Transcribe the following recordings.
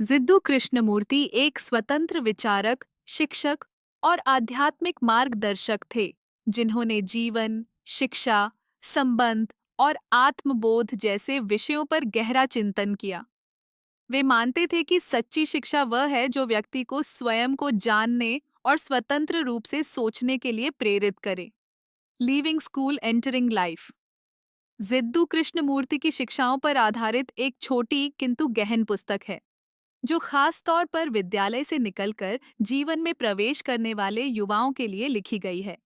जिद्दू कृष्णमूर्ति एक स्वतंत्र विचारक, शिक्षक और आध्यात्मिक मार्गदर्शक थे, जिन्होंने जीवन, शिक्षा, संबंध और आत्मबोध जैसे विषयों पर गहरा चिंतन किया। वे मानते थे कि सच्ची शिक्षा वह है जो व्यक्ति को स्वयं को जानने और स्वतंत्र रूप से सोचने के लिए प्रेरित करे। Leaving school entering life Jiddu Krishnamurti की शिक्षाओं पर आधारित एक छोटी किंतु गहन पुस्तक है, जो खास तौर पर विद्यालय से निकलकर जीवन में प्रवेश करने वाले युवाओं के लिए लिखी गई है।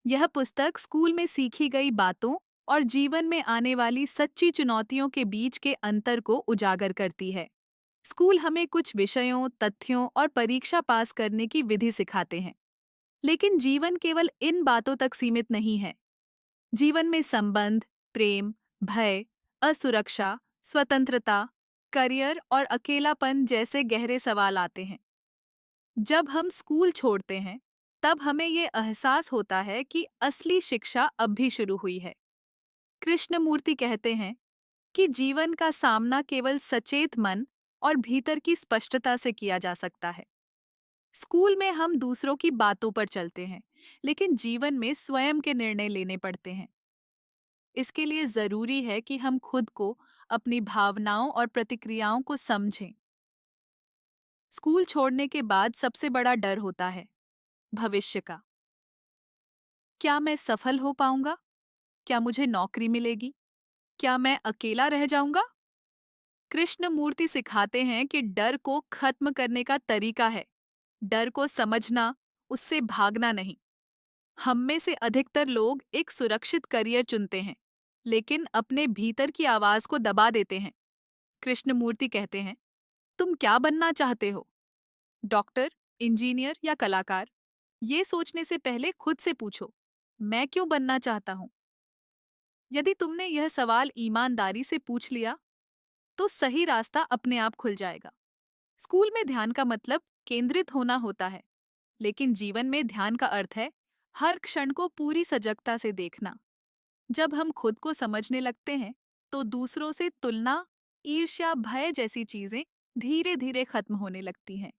यह पुस्तक स्कूल में सीखी गई बातों और जीवन में आने वाली सच्ची चुनौतियों के बीच के अंतर को उजागर करती है। स्कूल हमें कुछ विषयों, तथ्यों और परीक्षा पास करने की विधि सिखाते हैं, लेकिन जीवन केवल इन बातों तक सीमित नहीं है। जीवन में संबंध, प्रेम, भय, असुरक्षा, स्वतंत्रता, करियर और अकेलापन जैसे गहरे सवाल आते हैं। जब हम स्कूल छोड़ते हैं, तब हमें ये एहसास होता है कि असली शिक्षा अब भी शुरू हुई है। कृष्णमूर्ति कहते हैं कि जीवन का सामना केवल सचेत मन और भीतर की स्पष्टता से किया जा सकता है। स्कूल में हम दूसरों की बातों पर चलते हैं, लेकिन जीवन में स्वयं के निर्णय लेने पड़ते हैं। इसके लिए जरूरी है कि हम खुद को, अपनी भावनाओं और प्रतिक्रियाओं को समझें। स्कूल छोड़ने के बाद सबसे बड़ा डर होता है भविष्य का। क्या मैं सफल हो पाऊंगा? क्या मुझे नौकरी मिलेगी? क्या मैं अकेला रह जाऊंगा? कृष्णमूर्ति सिखाते हैं कि डर को खत्म करने का तरीका है डर को समझना, उससे भागना नहीं। हम में से अधिकतर लोग एक सुरक्षित करियर चुनते हैं, लेकिन अपने भीतर की आवाज को दबा देते हैं। कृष्णमूर्ति कहते हैं, तुम क्या बनना चाहते हो? डॉक्टर, इंजीनियर या कलाकार? ये सोचने से पहले खुद से पूछो, मैं क्यों बनना चाहता हूँ? यदि तुमने यह सवाल ईमानदारी से पूछ लिया, तो सही रास्ता अपने आप खुल जाएगा। स्कूल में ध्यान का मतलब केंद्रित होना होता है, लेकिन जीवन में ध्यान का अर्थ है हर क्षण को पूरी सजगता से देखना। जब हम खुद को समझने लगते हैं, तो दूसरों से तुलना, ईर्ष्या, भय जैसी चीजें धीरे धीरे खत्म होने लगती हैं।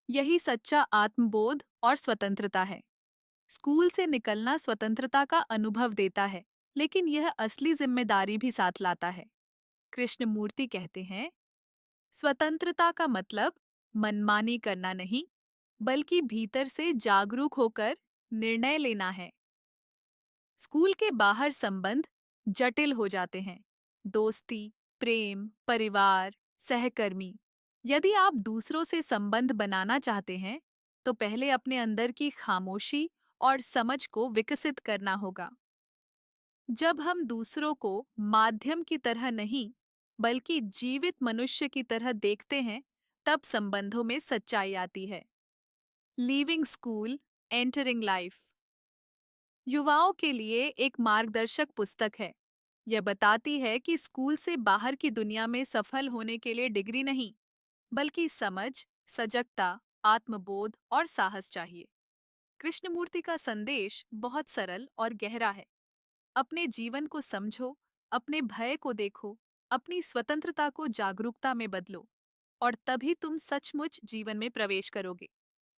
यही सच्चा आत्मबोध और स्वतंत्रता है। स्कूल से निकलना स्वतंत्रता का अनुभव देता है, लेकिन यह असली जिम्मेदारी भी साथ लाता है। कृष्णमूर्ति कहते हैं, स्वतंत्रता का मतलब मनमानी करना नहीं, बल्कि भीतर से जागरूक होकर निर्णय लेना है। स्कूल के बाहर संबंध जटिल हो जाते हैं। दोस्ती, प्रेम, परिवार, सहकर्मी। यदि आप दूसरों से संबंध बनाना चाहते हैं, तो पहले अपने अंदर की खामोशी और समझ को विकसित करना होगा। जब हम दूसरों को माध्यम की तरह नहीं, बल्कि जीवित मनुष्य की तरह देखते हैं, तब संबंधों में सच्चाई आती है। लीविंग स्कूल, एंटरिंग लाइफ युवाओं के लिए एक मार्गदर्शक पुस्तक है। यह बताती है कि स्कूल से बाहर की दुनिया में सफल होने के लिए डिग्री नहीं, बल्कि समझ, सजगता, आत्मबोध और साहस चाहिए। कृष्णमूर्ति का संदेश बहुत सरल और गहरा है। अपने जीवन को समझो, अपने भय को देखो, अपनी स्वतंत्रता को जागरूकता में बदलो, और तभी तुम सचमुच जीवन में प्रवेश करोगे।